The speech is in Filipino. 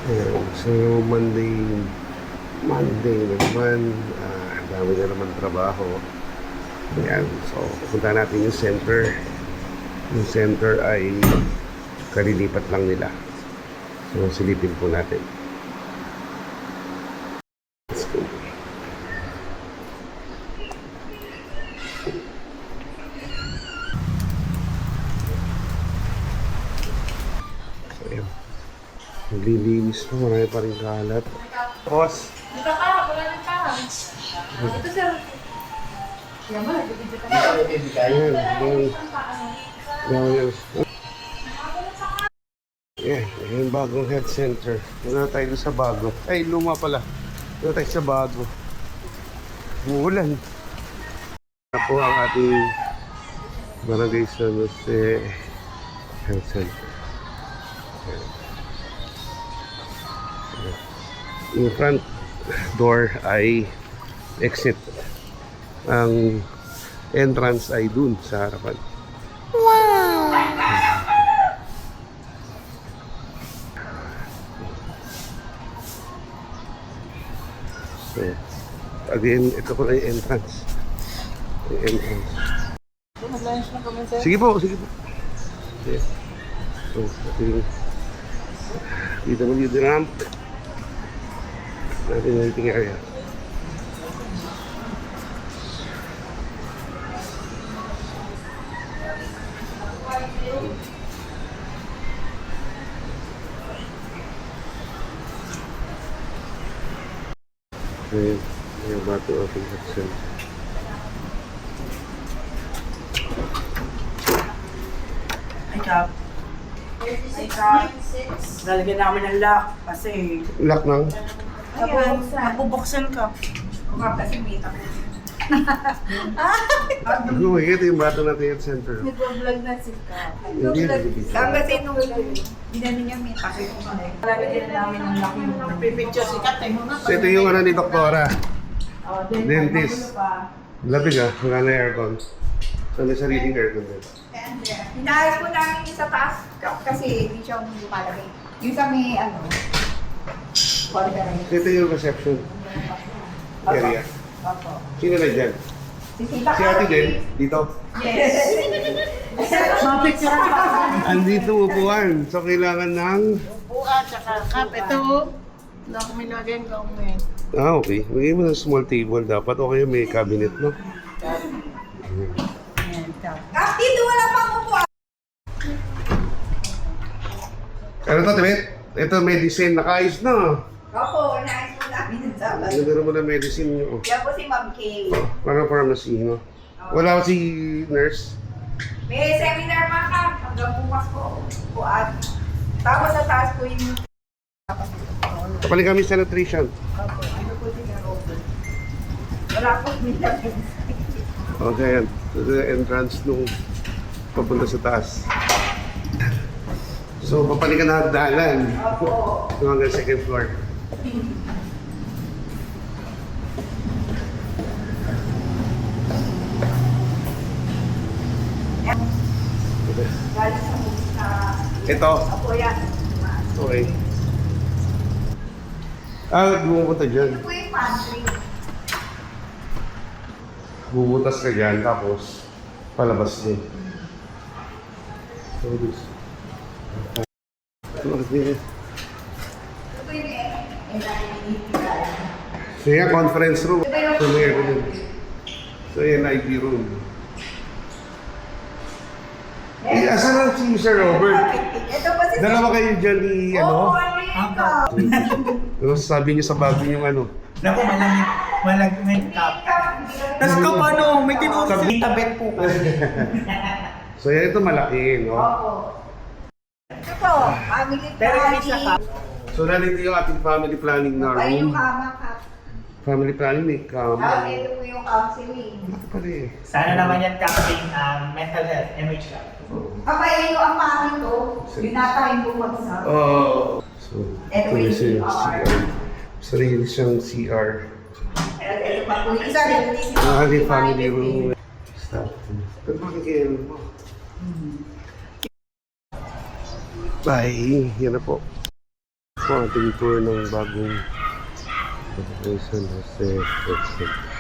Ayan. So, Monday naman, dami na naman trabaho. Ayan. So, punta natin yung center. Yung center ay kalilipat lang nila. So, silipin po natin. Let's go. So, ayan. Naglilinis po. Marami pa rin kalat. Boss. Dito ka, wala ng tao. Ito sir. Yan mo, nagpipidyo ka na. Ayan. Ayan. Yeah, yung bagong health center. Doon na tayo sa bago. Ay, luma pala. Doon tayo sa bago. Umuulan. Ito po ang ating Barangay San Jose Health Center. Ayan. Yung front door ay exit. Ang entrance ay dun sa harapan. So, again, ito po na yung entrance. Yung entrance. Mag-lunch na kami sir. Sige po, sige po. Okay. So, ating dito mo yung ramp. Natin yung waiting area. Ayan, yung bato ating health center. Ay, Kap. Ay, Kap. Lalagyan namin ng lock kasi Lock lang. mapubuksan ka. O nga, kasi may tako. Go, ito yung bato nating health center. Nag-vlog na si Kap. Hindi, hindi. Kasi nung ginano niya may tako. Lalagyan namin ng lock yung pipicture si Kap. So, ito yung ano ni Doktora. Dentist. Labig wala na aircon. So, may sariling aircon din. Inaayos po namin yung sa taas kasi hindi siya lumalagay. Yung sa may corner. Ito yung reception area. Opo. Sino na dyan? Si Tita Si Ate din, dito. Yes. Mapicture pa. Andito upuan. So, kailangan ng... Buka, tsaka Kap. Ito. Wala kami lagay ng gawin. Okay. Magiging mo ng small table dapat. Okay, may cabinet, no? Ayan, Kap. Dito wala pang upuan. Ano to, Tibet? Ito, medicine. Nakaayos na. Opo, inaayos po namin yung sabay. Nagkaroon mo na medicine nyo. Yan po si Ma'am Kay. Parang pharmacy, no? Wala ko si nurse. May seminar pa ka. Hanggang bukas po. Upuan. Tapos sa taas po yung... Paling kami sa nutrition. Opo, ano po si Robert? Wala po nilagay. Okay, yan. Ito yung entrance nung papunta sa taas. So, papalikan na hagdanan. Opo. Hanggang second floor. Galing sa sa... Ito. Opo yan. Okay. Bumupunta dyan. Ito po yung pantry. Bubutas ka dyan, tapos palabas din. So, this. Ito po yung So, yan, conference room. So, may din. So, yan, IP room. Eh, asan ang si Sir Robert? Ito po si... Dalawa kayo dyan ni, Oo, ano? Rico! Ano sabi niyo sa bago yung ano? Naku, malamig Kap. Tapos Kap, ano, may tinuro sa tabet po ka. So, yan, ito malaki, no? Opo. Ito po, family Pero yung isa planning. Kap, So, nandito yung ating family planning na Ay, yung room. kama ka. Family planning, may Tapos kama. ito po yung counseling. Ito pala eh. sana naman yan camping mental health, MH Kap. Kapag yung ang mami ko, binata yung bumagsak. Oh. So, Ito ito yung yung CR. Sarili siyang CR. Ito pa po yung isa rin. Ang ating family room. Stop. Pero bakit kayo mo? Bye. Yan na po. po ang ating tour ng bagong Quezon Jose Health Center.